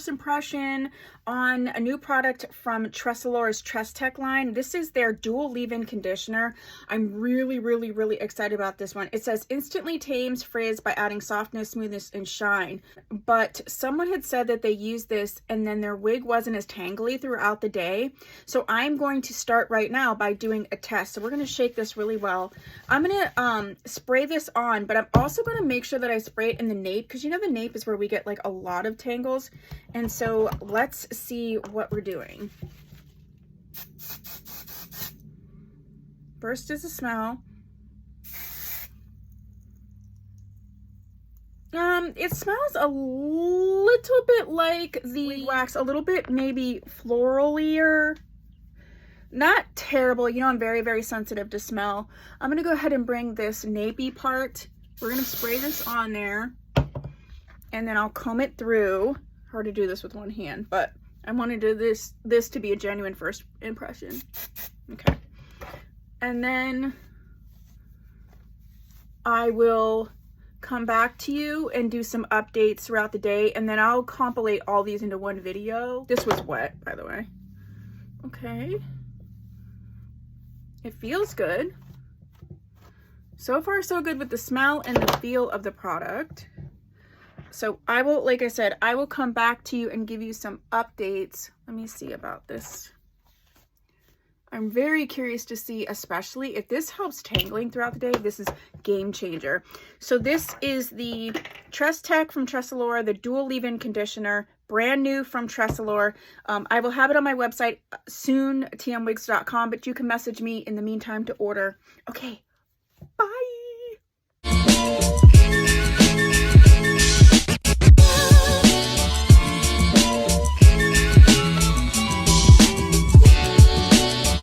first impression on a new product from Tressallure's Tress Tech line. This is their dual leave-in conditioner. I'm really excited about this one. It says instantly tames frizz by adding softness, smoothness, and shine. But someone had said that they used this and then their wig wasn't as tangly throughout the day. So I'm going to start right now by doing a test. So we're going to shake this really well. I'm going to spray this on, but I'm also going to make sure that I spray it in the nape, because you know the nape is where we get like a lot of tangles. And so let's see what we're doing. First is the smell. It smells a little bit like the wax, a little bit maybe floralier. Not terrible. You know, I'm very sensitive to smell. I'm gonna go ahead and bring this napey part. We're gonna spray this on there, and then I'll comb it through. Hard to do this with one hand, but I wanted to do this to be a genuine first impression. Okay. And then I will come back to you and do some updates throughout the day, and then I'll compilate all these into one video. This was wet, by the way. Okay. It feels good. So far, so good with the smell and the feel of the product. So I will, like I said, I will come back to you and give you some updates. Let me see about this. I'm very curious to see, especially if this helps tangling throughout the day. This is game changer. So this is the Tress Tech from Tressallure, the dual leave-in conditioner, brand new from Tressallure. I will have it on my website soon, tmwigs.com, but you can message me in the meantime to order. Okay, bye.